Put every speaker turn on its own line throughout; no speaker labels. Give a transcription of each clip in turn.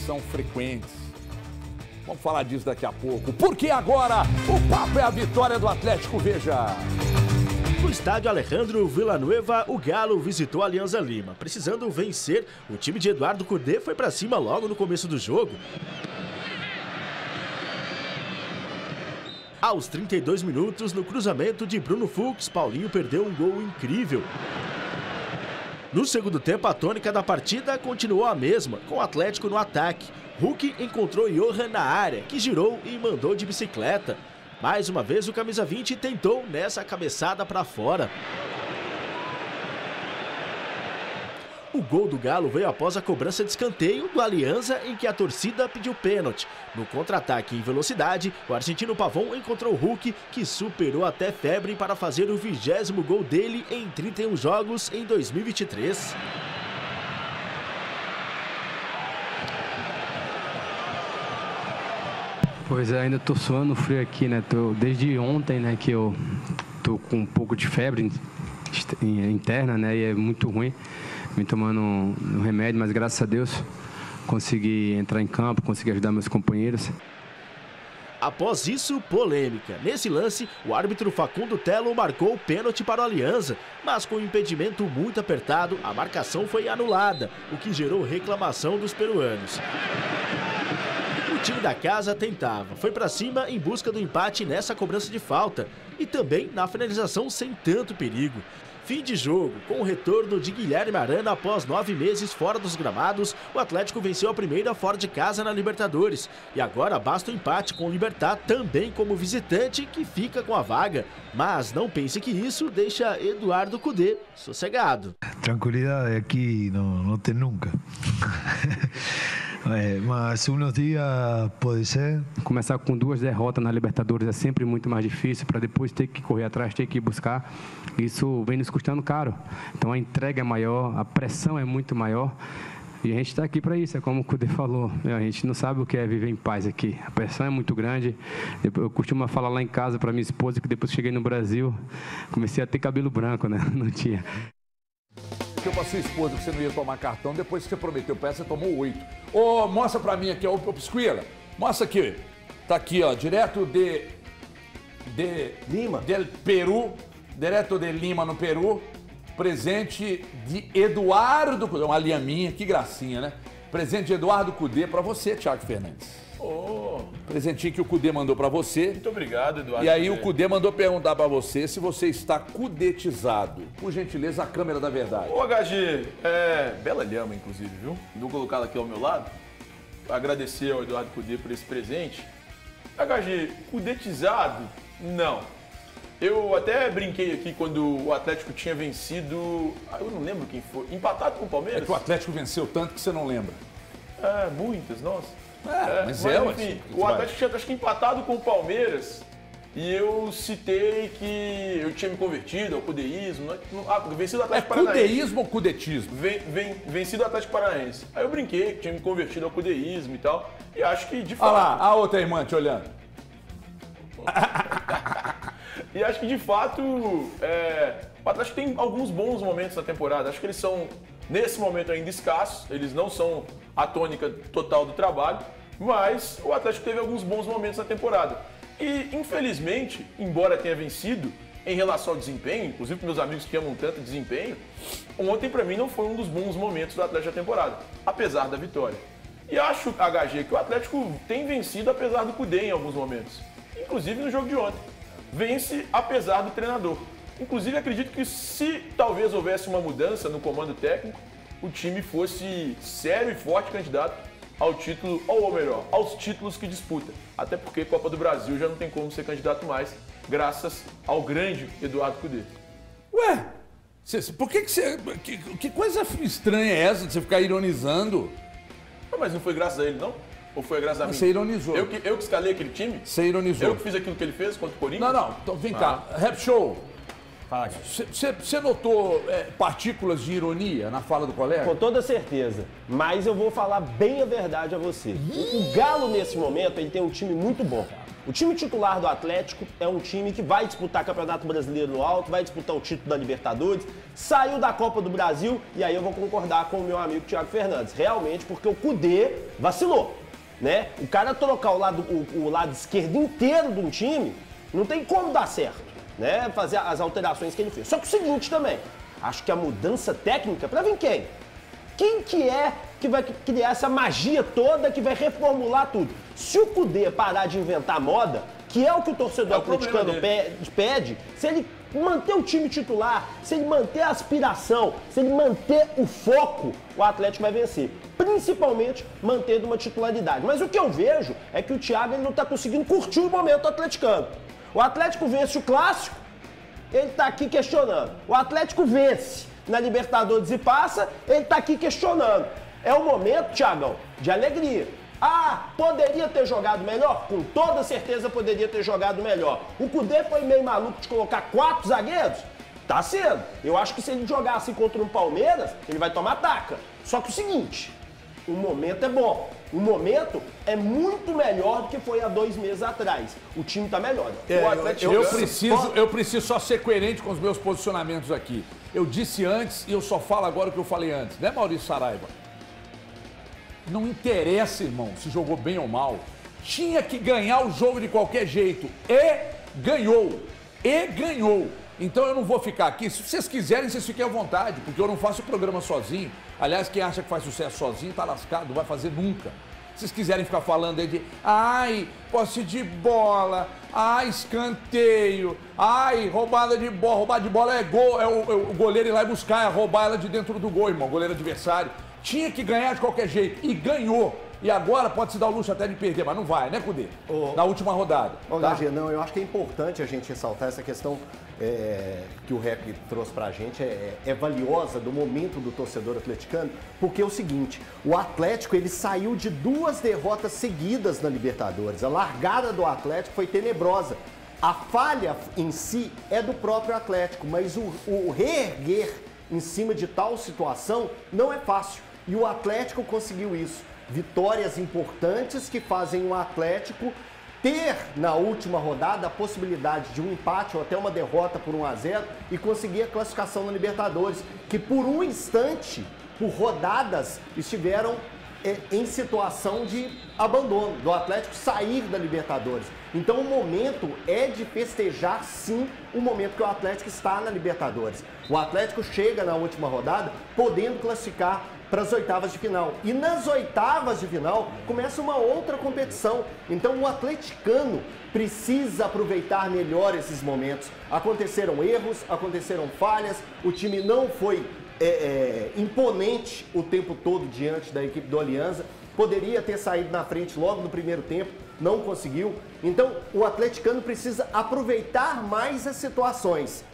são frequentes. Vamos falar disso daqui a pouco, porque agora o papo é a vitória do Atlético, veja.
No estádio Alejandro Villanueva, o Galo visitou a Alianza Lima. Precisando vencer, o time de Eduardo Cudê foi para cima logo no começo do jogo. Aos 32 minutos, no cruzamento de Bruno Fux, Paulinho perdeu um gol incrível. No segundo tempo, a tônica da partida continuou a mesma, com o Atlético no ataque. Hulk encontrou Johan na área, que girou e mandou de bicicleta. Mais uma vez, o camisa 20 tentou nessa cabeçada para fora. O gol do Galo veio após a cobrança de escanteio do Alianza, em que a torcida pediu pênalti. No contra-ataque em velocidade, o argentino Pavon encontrou o Hulk, que superou até Febre para fazer o 20º gol dele em 31 jogos em 2023.
Pois é, ainda tô suando frio aqui, né? Desde ontem, né, que eu tô com um pouco de febre interna, né? E é muito ruim. Vim tomando um remédio, mas graças a Deus consegui entrar em campo, consegui ajudar meus companheiros.
Após isso, polêmica. Nesse lance, o árbitro Facundo Telo marcou o pênalti para o Alianza, mas com um impedimento muito apertado, a marcação foi anulada, o que gerou reclamação dos peruanos. O time da casa tentava, foi para cima em busca do empate nessa cobrança de falta e também na finalização sem tanto perigo. Fim de jogo, com o retorno de Guilherme Arana após 9 meses fora dos gramados, o Atlético venceu a primeira fora de casa na Libertadores. E agora basta o empate com o Libertad também como visitante, que fica com a vaga. Mas não pense que isso deixa Eduardo Cudê sossegado.
Tranquilidade aqui não tem nunca. Mas uns dias pode ser.
Começar com 2 derrotas na Libertadores é sempre muito mais difícil, para depois ter que correr atrás, ter que buscar. Isso vem nos custando caro. Então a entrega é maior, a pressão é muito maior. E a gente está aqui para isso, é como o Cudê falou. A gente não sabe o que é viver em paz aqui. A pressão é muito grande. Eu costumo falar lá em casa para minha esposa que depois que cheguei no Brasil, comecei a ter cabelo branco, né? Não tinha.
Para sua esposa que você não ia tomar cartão, depois que você prometeu para ela, você tomou 8. Ô, mostra para mim aqui, ó, o Pisquila. Mostra aqui. Tá aqui, ó, direto de
Lima.
Del Peru, direto de Lima, no Peru. Presente de Eduardo Cudê, uma liaminha, que gracinha, né? Presente de Eduardo Cudê para você, Thiago Fernandes. Presentinho que o Cudê mandou para você.
Muito obrigado, Eduardo.
E aí o Cudê mandou perguntar para você se você está cudetizado. Por gentileza, a câmera da verdade.
Ô, HG, bela lhama, inclusive, viu? Vou colocá-la aqui ao meu lado. Agradecer ao Eduardo Cudê por esse presente. HG, cudetizado? Não. Eu até brinquei aqui quando o Atlético tinha vencido... eu não lembro quem foi. Empatado com o Palmeiras?
É que o Atlético venceu tanto que você não lembra.
Muitas, nossa.
Mas
enfim, o Atlético tinha, acho que, empatado com o Palmeiras e eu citei que eu tinha me convertido ao cudeísmo, né? Vencido o Atlético Paranaense.
Cudeísmo ou cudetismo?
Vencido o Atlético Paranaense. Aí eu brinquei que tinha me convertido ao cudeísmo e tal, e acho que de fato...
Olha lá, a outra irmã te olhando.
E acho que de fato o Atlético tem alguns bons momentos na temporada. Acho que eles são, nesse momento, ainda escassos, eles não são a tônica total do trabalho, mas o Atlético teve alguns bons momentos na temporada. E, infelizmente, embora tenha vencido, em relação ao desempenho, inclusive para meus amigos que amam tanto desempenho, ontem para mim não foi um dos bons momentos do Atlético da temporada, apesar da vitória. E acho, HG, que o Atlético tem vencido apesar do Cudê em alguns momentos, inclusive no jogo de ontem. Vence apesar do treinador. Inclusive, acredito que se talvez houvesse uma mudança no comando técnico, o time fosse sério e forte candidato ao título, ou melhor, aos títulos que disputa. Até porque Copa do Brasil já não tem como ser candidato mais, graças ao grande Eduardo Cudê.
Ué, por que você... Que coisa estranha é essa de você ficar ironizando?
Mas não foi graças a ele, não? Ou foi graças a mim?
Você ironizou.
Eu que escalei aquele time?
Você ironizou.
Eu que fiz aquilo que ele fez contra o Corinthians?
Não, então vem cá. Rap Show.
Fala, Gajo.
Você notou partículas de ironia na fala do colega?
Com toda certeza. Mas eu vou falar bem a verdade a você. O Galo, nesse momento, ele tem um time muito bom. O time titular do Atlético é um time que vai disputar Campeonato Brasileiro no alto, vai disputar o título da Libertadores, saiu da Copa do Brasil, e aí eu vou concordar com o meu amigo Thiago Fernandes. Realmente, porque o Kudê vacilou, né? O cara trocar o lado esquerdo inteiro de um time, não tem como dar certo, né? Fazer as alterações que ele fez. Só que o seguinte também, acho que a mudança técnica, pra vir quem? Quem que é que vai criar essa magia toda que vai reformular tudo? Se o Kudê parar de inventar moda, que é o que o torcedor atleticano pede, se ele manter o time titular, se ele manter a aspiração, se ele manter o foco, o Atlético vai vencer. Principalmente mantendo uma titularidade. Mas o que eu vejo é que o Thiago ele não está conseguindo curtir o momento atleticano. O Atlético vence o Clássico, ele está aqui questionando. O Atlético vence na Libertadores e passa, ele está aqui questionando. É o momento, Thiagão, de alegria. Ah, poderia ter jogado melhor? Com toda certeza poderia ter jogado melhor. O Kudê foi meio maluco de colocar 4 zagueiros? Tá sendo. Eu acho que se ele jogar assim contra um Palmeiras, ele vai tomar taca. Só que o seguinte, o momento é bom. O momento é muito melhor do que foi há 2 meses atrás. O time tá melhor.
Eu preciso só ser coerente com os meus posicionamentos aqui. Eu disse antes e eu só falo agora o que eu falei antes, né, Maurício Saraiva? Não interessa, irmão, se jogou bem ou mal. Tinha que ganhar o jogo de qualquer jeito. E ganhou. Então eu não vou ficar aqui. Se vocês quiserem, vocês fiquem à vontade, porque eu não faço o programa sozinho. Aliás, quem acha que faz sucesso sozinho tá lascado, não vai fazer nunca. Se vocês quiserem ficar falando aí de posse de bola, escanteio, roubada de bola. Roubar de bola é gol, é o goleiro ir lá e buscar, é roubar ela de dentro do gol, irmão, goleiro adversário. Tinha que ganhar de qualquer jeito e ganhou. E agora pode se dar o luxo até de perder, mas não vai, né, Kudê? Na última rodada.
Gagê, não, eu acho que é importante a gente ressaltar essa questão que o Rep trouxe pra gente, é valiosa do momento do torcedor atleticano, porque é o seguinte, o Atlético ele saiu de 2 derrotas seguidas na Libertadores. A largada do Atlético foi tenebrosa. A falha em si é do próprio Atlético, mas o reerguer em cima de tal situação não é fácil. E o Atlético conseguiu isso. Vitórias importantes que fazem o Atlético ter, na última rodada, a possibilidade de um empate ou até uma derrota por 1-0 e conseguir a classificação na Libertadores, que por um instante, por rodadas, estiveram em situação de abandono, do Atlético sair da Libertadores. Então o momento é de festejar, sim, o momento que o Atlético está na Libertadores. O Atlético chega na última rodada podendo classificar para as oitavas de final. E nas oitavas de final começa uma outra competição. Então o atleticano precisa aproveitar melhor esses momentos. Aconteceram erros, aconteceram falhas, o time não foi imponente o tempo todo diante da equipe do Alianza. Poderia ter saído na frente logo no primeiro tempo, não conseguiu. Então o atleticano precisa aproveitar mais as situações.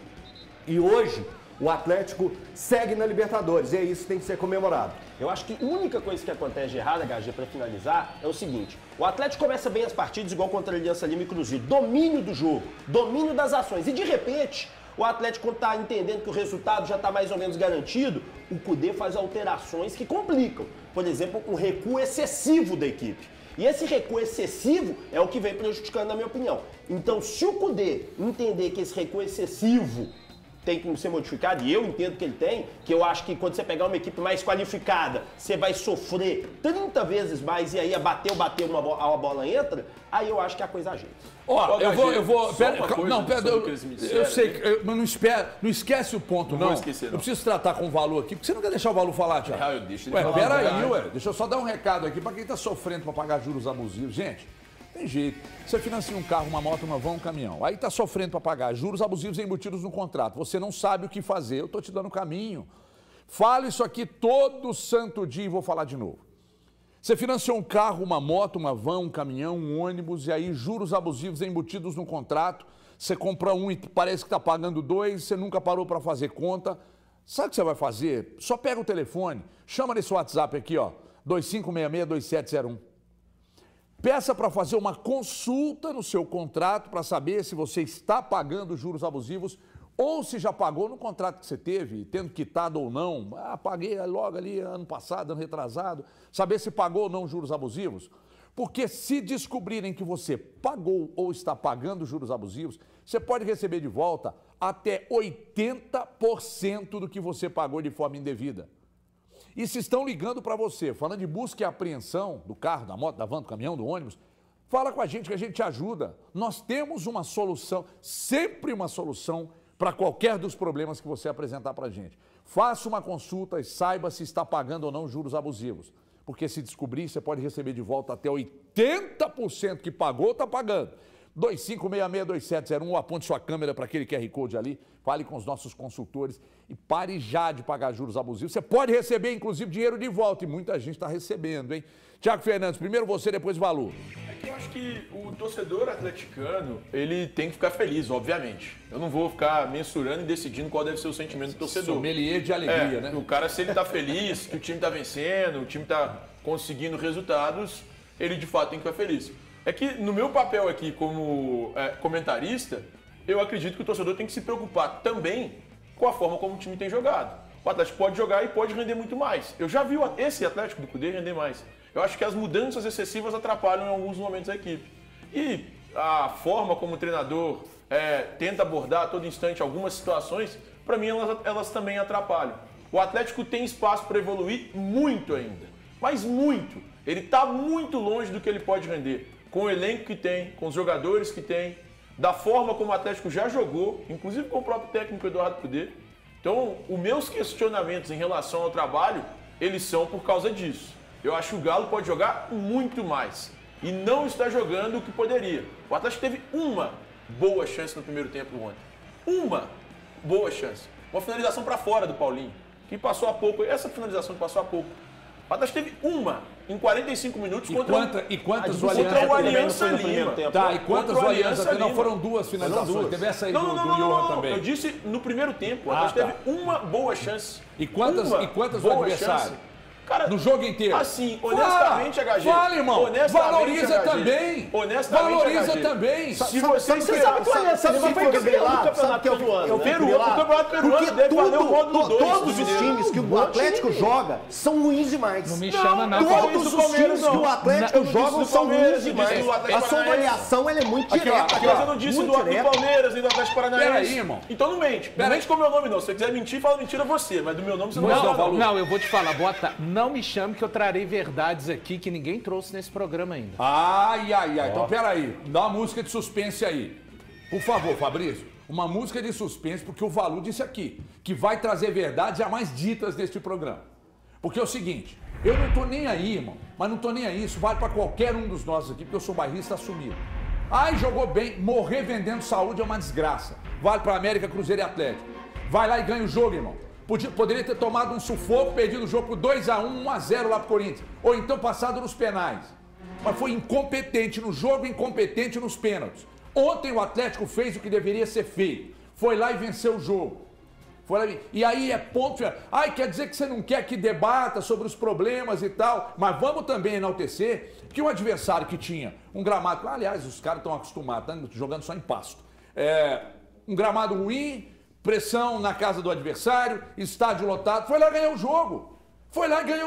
E hoje o Atlético segue na Libertadores, e é isso que tem que ser comemorado.
Eu acho que a única coisa que acontece de errado, HG, para finalizar, é o seguinte. O Atlético começa bem as partidas, igual contra a Aliança Lima e Cruzeiro. Domínio do jogo, domínio das ações. E de repente, o Atlético, quando está entendendo que o resultado já está mais ou menos garantido, o Kudê faz alterações que complicam. Por exemplo, um recuo excessivo da equipe. E esse recuo excessivo é o que vem prejudicando, na minha opinião. Então, se o Kudê entender que esse recuo excessivo tem que ser modificado, e eu entendo que ele tem, que eu acho que quando você pegar uma equipe mais qualificada, você vai sofrer 30 vezes mais, e aí a bater, a bola entra, aí eu acho que a coisa ajeita.
Eu vou... Eu sei, não esquece o ponto, não. Eu preciso tratar com o Valu aqui, porque você não quer deixar o Valu falar, Thiago?
Eu deixo ele falar.
Peraí, deixa eu só dar um recado aqui para quem tá sofrendo para pagar juros abusivos. Gente, tem jeito. Você financia um carro, uma moto, uma van, um caminhão. Aí tá sofrendo para pagar juros abusivos embutidos no contrato. Você não sabe o que fazer. Eu tô te dando o caminho. Falo isso aqui todo santo dia e vou falar de novo. Você financiou um carro, uma moto, uma van, um caminhão, um ônibus, e aí juros abusivos embutidos no contrato. Você compra um e parece que está pagando 2, você nunca parou para fazer conta. Sabe o que você vai fazer? Só pega o telefone, chama nesse WhatsApp aqui, ó, 2566-2701. Peça para fazer uma consulta no seu contrato para saber se você está pagando juros abusivos. Ou se já pagou no contrato que você teve, tendo quitado ou não, paguei logo ali ano passado, ano retrasado, saber se pagou ou não juros abusivos. Porque se descobrirem que você pagou ou está pagando juros abusivos, você pode receber de volta até 80% do que você pagou de forma indevida. E se estão ligando para você, falando de busca e apreensão do carro, da moto, da van, do caminhão, do ônibus, fala com a gente que a gente te ajuda. Nós temos uma solução, sempre uma solução para qualquer dos problemas que você apresentar para a gente. Faça uma consulta e saiba se está pagando ou não juros abusivos. Porque se descobrir, você pode receber de volta até 80% que pagou, está pagando. 25662701, aponte sua câmera para aquele QR Code ali, fale com os nossos consultores e pare já de pagar juros abusivos. Você pode receber, inclusive, dinheiro de volta, e muita gente está recebendo, hein? Tiago Fernandes, primeiro você, depois Valu.
Eu acho que o torcedor atleticano, ele tem que ficar feliz, obviamente. Eu não vou ficar mensurando e decidindo qual deve ser o sentimento do torcedor.
Sommelier de alegria, né?
O cara, se ele tá feliz, que o time tá vencendo, o time tá conseguindo resultados, ele de fato tem que ficar feliz. É que no meu papel aqui como comentarista, eu acredito que o torcedor tem que se preocupar também com a forma como o time tem jogado. O Atlético pode jogar e pode render muito mais. Eu já vi esse Atlético do Cudê render mais. Eu acho que as mudanças excessivas atrapalham em alguns momentos a equipe. E a forma como o treinador tenta abordar a todo instante algumas situações, para mim elas também atrapalham. O Atlético tem espaço para evoluir muito ainda, mas muito. Ele está muito longe do que ele pode render, com o elenco que tem, com os jogadores que tem, da forma como o Atlético já jogou, inclusive com o próprio técnico Eduardo Cudê. Então, os meus questionamentos em relação ao trabalho, eles são por causa disso. Eu acho que o Galo pode jogar muito mais e não está jogando o que poderia. O Atlético teve uma boa chance no primeiro tempo ontem. Uma boa chance. Uma finalização para fora do Paulinho, que passou há pouco. Essa finalização que passou há pouco. O Atlético teve uma em 45 minutos
e quantas
o Aliança Lima.
Tá, e quantas o Aliança Lima? Não, foram duas finalizações. Teve essa aí do Johan também.
Eu disse no primeiro tempo. O Atlético teve uma boa chance.
E quantas o adversário?
Cara,
no jogo inteiro.
Assim, honestamente, HG.
Fala, irmão. Valoriza HG, também.
Honestamente,
valoriza
HG.
Também.
Se você sabe que o Aliança Lima foi campeão do Campeonato Peruano. O Campeonato Peruano deve valer o módulo 2.
Todos os times que o Atlético joga são ruins demais.
Não me chama, não.
Todos os times que o Atlético joga são ruins demais. A sua avaliação é muito direta.
Mas eu não disse do Palmeiras nem do Atlético Paranaense.
Peraí, irmão.
Então não mente. Não mente com o meu nome, não. Se você quiser mentir, fala mentira você. Mas do meu nome você não vai falar.
Não, eu vou te falar. Bota. Não me chame que eu trarei verdades aqui que ninguém trouxe nesse programa ainda.
Ai. Então, peraí. Dá uma música de suspense aí. Por favor, Fabrício. Uma música de suspense, porque o Valu disse aqui que vai trazer verdades jamais ditas neste programa. Porque é o seguinte, eu não tô nem aí, irmão. Mas não tô nem aí. Isso vale pra qualquer um dos nossos aqui, porque eu sou bairrista assumido. Ai, jogou bem. Morrer vendendo saúde é uma desgraça. Vale pra América, Cruzeiro e Atlético. Vai lá e ganha o jogo, irmão. Poderia ter tomado um sufoco, perdido o jogo por 2-1, 1-0 lá pro Corinthians. Ou então passado nos penais. Mas foi incompetente no jogo, incompetente nos pênaltis. Ontem o Atlético fez o que deveria ser feito. Foi lá e venceu o jogo. E aí é ponto... Ai, quer dizer que você não quer que debata sobre os problemas e tal. Mas vamos também enaltecer que o adversário que tinha um gramado... Aliás, os caras estão acostumados, estão jogando só em pasto. Um gramado ruim... Pressão na casa do adversário, estádio lotado, foi lá e ganhou o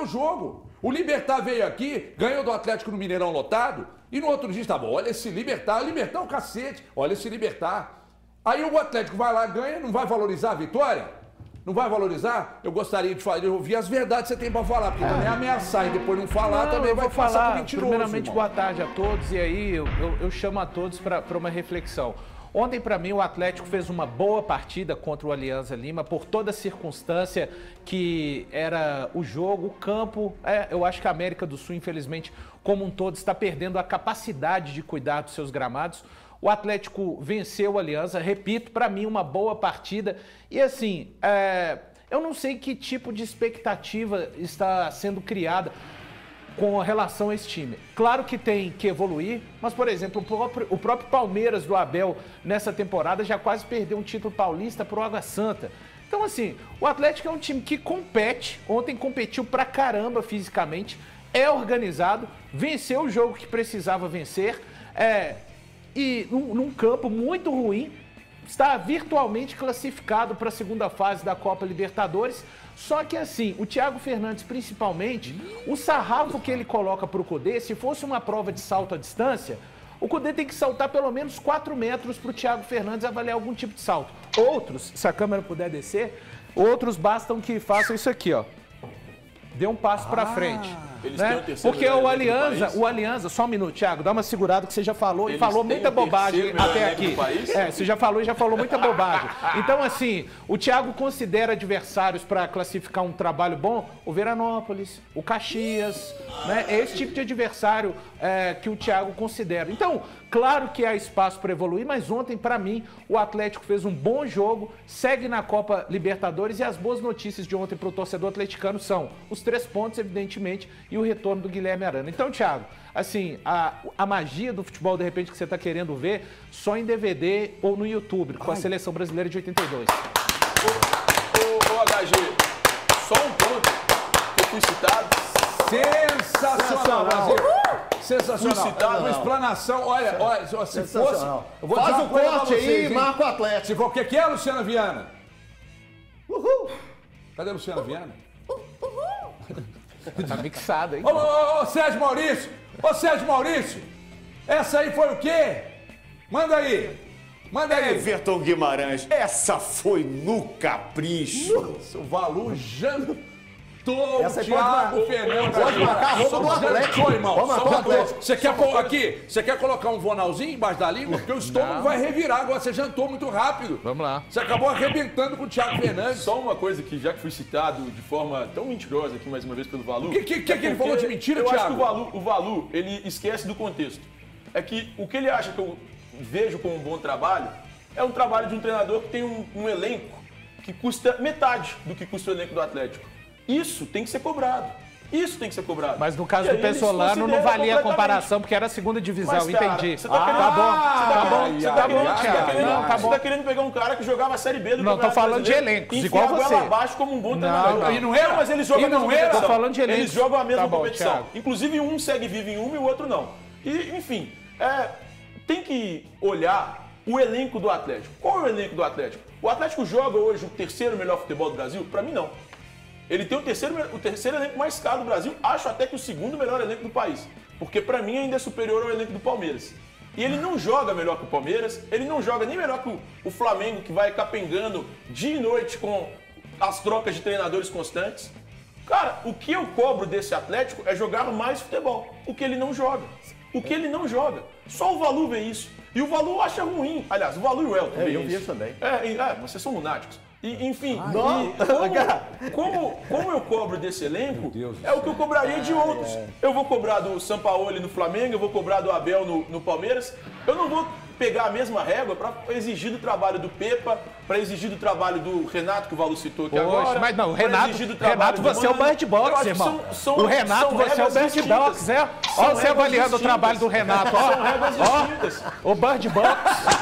jogo. O Libertad veio aqui, ganhou do Atlético no Mineirão lotado, e no outro dia tá bom, olha esse Libertad é o cacete, olha esse Libertad. Aí o Atlético vai lá, ganha, não vai valorizar a vitória? Não vai valorizar? Eu gostaria de falar, eu ouvir as verdades que você tem pra falar, porque também ameaçar e depois não falar, também vai passar por mentiroso.
Primeiramente, boa tarde a todos, e aí eu chamo a todos para uma reflexão. Ontem, para mim, o Atlético fez uma boa partida contra o Alianza Lima, por toda a circunstância que era o jogo, o campo. Eu acho que a América do Sul, infelizmente, como um todo, está perdendo a capacidade de cuidar dos seus gramados. O Atlético venceu o Alianza, repito, para mim, uma boa partida. E assim, eu não sei que tipo de expectativa está sendo criada com relação a esse time. Claro que tem que evoluir, mas, por exemplo, o próprio Palmeiras do Abel nessa temporada já quase perdeu um título paulista pro Água Santa. Então, assim, o Atlético é um time que compete, ontem competiu pra caramba fisicamente, é organizado, venceu o jogo que precisava vencer, e num campo muito ruim, está virtualmente classificado para a segunda fase da Copa Libertadores. Só que assim, o Thiago Fernandes principalmente, o sarrafo que ele coloca para o Cudê, se fosse uma prova de salto à distância, o Cudê tem que saltar pelo menos 4 metros para o Thiago Fernandes avaliar algum tipo de salto. Outros, se a câmera puder descer, outros bastam que façam isso aqui, ó. Dê um passo para frente.
Eles
Né?
têm o terceiro
Porque
melhor elenco do país.
o Alianza, só um minuto, Thiago, dá uma segurada que você já falou
Eles
e falou
têm
muita
o terceiro
bobagem
melhor
até
elenco
aqui.
do país?
Você já falou e já falou muita bobagem. Então, assim, o Thiago considera adversários para classificar um trabalho bom, o Veranópolis, o Caxias, né? É esse tipo de adversário que o Thiago considera. Então, claro que há espaço para evoluir, mas ontem, para mim, o Atlético fez um bom jogo, segue na Copa Libertadores e as boas notícias de ontem para o torcedor atleticano são os 3 pontos, evidentemente, e o retorno do Guilherme Arana. Então, Thiago, assim, a magia do futebol, de repente, que você está querendo ver, só em DVD ou no YouTube, com a Seleção Brasileira de 82.
Ô, HG, só um ponto que eu fui citado.
Sensacional, Brasil. Sensacional.
Fui citado,
Uma explanação, olha, se fosse... Eu vou
Faz
dizer
o
uma coisa pra
corte aí
vocês,
e
hein?
marca o Atlético.
Se for o que é, Luciana Viana? Uhul. Cadê a Luciana Viana?
Tá mixado, hein?
Ô, Sérgio Maurício! Ô, Sérgio Maurício! Essa aí foi o quê? Manda aí! Manda aí!
Everton Guimarães, essa foi no capricho.
O Valu jantou
Essa
o
aí
Thiago Fernandes.
pode marcar a roupa do Atlético.
Jantou, irmão.
Pode marcar
Só
o Atlético.
Você quer colocar um vonalzinho embaixo da língua? Porque o estômago vai revirar agora. Você jantou muito rápido.
Vamos lá.
Você acabou arrebentando com o Thiago Fernandes.
Só uma coisa que, já que fui citado de forma tão mentirosa aqui mais uma vez pelo Valu.
O que ele falou de mentira,
eu
Thiago?
Eu acho que o Valu, ele esquece do contexto. É que o que ele acha que eu vejo como um bom trabalho é um trabalho de um treinador que tem um elenco que custa metade do que custa o elenco do Atlético. Isso tem que ser cobrado. Isso tem que ser cobrado.
Mas no caso
E
do
aí eles
Pessolano não
consideram
valia a
completamente.
comparação, porque era a segunda divisão,
Mas, cara,
entendi.
você tá querendo-
Tá bom,
Você tá
Thiago.
tá querendo pegar um cara que jogava a Série B do
Não, tô
Campeonato
falando de
Brasileiro
elencos,
e
igual
enfiar a goela
você.
abaixo como um bom
Não,
treinador.
não.
E não era?
Mas eles jogam
E não
a mesma
era?
competição.
Tô falando de elencos.
Eles jogam a mesma
Tá bom,
competição.
Thiago.
Inclusive um segue vivo em uma e o outro não. E, enfim, tem que olhar o elenco do Atlético. Qual é o elenco do Atlético? O Atlético joga hoje o terceiro melhor futebol do Brasil? Pra mim, não. Ele tem o terceiro elenco mais caro do Brasil, acho até que o segundo melhor elenco do país. Porque pra mim ainda é superior ao elenco do Palmeiras. E ele não joga melhor que o Palmeiras, ele não joga nem melhor que o Flamengo, que vai capengando dia e noite com as trocas de treinadores constantes. Cara, o que eu cobro desse Atlético é jogar mais futebol. O que ele não joga. O que ele não joga. Só o Valu vê isso. E o Valu acha ruim. Aliás, o Valu e o Elton vê
eu
isso.
vi isso também.
Vocês são lunáticos. E, enfim,
não.
como eu cobro desse elenco, é o que eu cobraria de outros. Eu vou cobrar do Sampaoli no Flamengo, eu vou cobrar do Abel no Palmeiras. Eu não vou pegar a mesma régua para exigir do trabalho do Pepa, para exigir do trabalho do Renato, que o Valu citou aqui agora.
Mas não,
pra
Renato,
exigir do trabalho do
você é o
Mano.
Bird
Eu
Box,
acho que
irmão.
são
O Renato, você é o
regras
Bird
distintas.
Box, Olha você
regras
avaliando o
distintas.
trabalho do Renato, ó.
São regras distintas.
Ó, o Bird Box.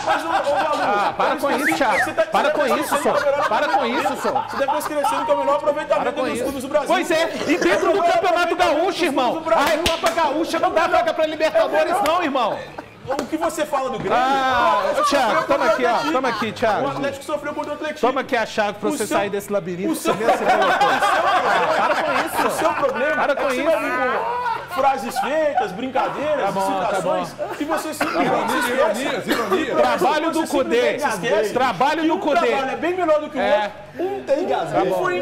Mas, ô Valu,
Para com isso, Thiago. Para com isso, só. Para com isso, só.
Você deve estar esquecendo que é o melhor aproveitamento dos clubes do Brasil.
Pois é, e dentro do Campeonato Gaúcho, irmão. A Recopa Gaúcha não dá vaga pra Libertadores, não, irmão.
O que você fala do Grêmio?
Thiago, toma aqui, ó. Toma aqui,
O
Thiago.
Atlético sofreu contra o Atlético.
Toma aqui a chave pra você sair desse labirinto.
O seu,
Você para com isso.
o seu problema
Para
é
com
que você
isso.
vai vir com frases feitas, brincadeiras, citações, e você simplesmente se esquece.
Ironias.
Trabalho do Cudê. Trabalho do
Um
Cudê.
trabalho é bem melhor do que o
É.
outro. Um tem gasgueira. Foi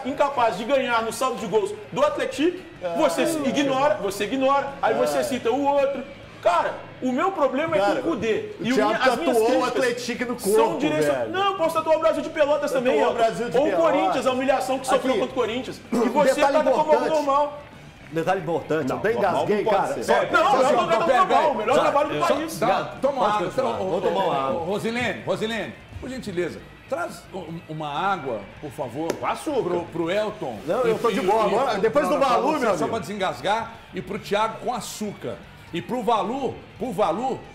incapaz de ganhar no saldo de gols do Atlético, você ignora, aí você cita o outro. Cara, o meu problema é com o Cudê.
O Thiago tatuou o Atlético no corpo, velho.
Não, eu posso tatuar o Brasil de Pelotas também.
Tatuou o
Elton.
Brasil de
Ou o
Pelotas.
Corinthians, a humilhação que sofreu
Aqui.
contra o Corinthians. E você
detalhe
tá como
importante.
normal.
Detalhe importante, não tem
normal
gasguei,
não pode
cara.
ser.
Só-
Não, eu não quero normal. O melhor trabalho do país.
Toma uma água.
Vou tomar uma água.
Rosilene, por gentileza, traz uma água, por favor. Com açúcar. Pro Elton.
Não, eu tô de boa. Agora, depois do Valu, meu
Só
amigo.
pra desengasgar. E pro Thiago com açúcar. E pro Valu,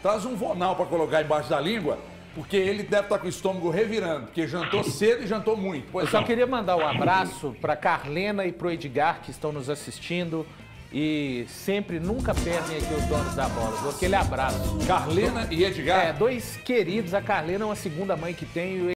traz um vonal pra colocar embaixo da língua, porque ele deve estar com o estômago revirando, porque jantou cedo e jantou muito.
Eu só queria mandar um abraço para Carlena e pro Edgar, que estão nos assistindo, e sempre, nunca perdem aqui os donos da bola. Viu? Aquele abraço.
Carlina e Edgar.
Dois queridos. A Carlina é uma segunda mãe que tem.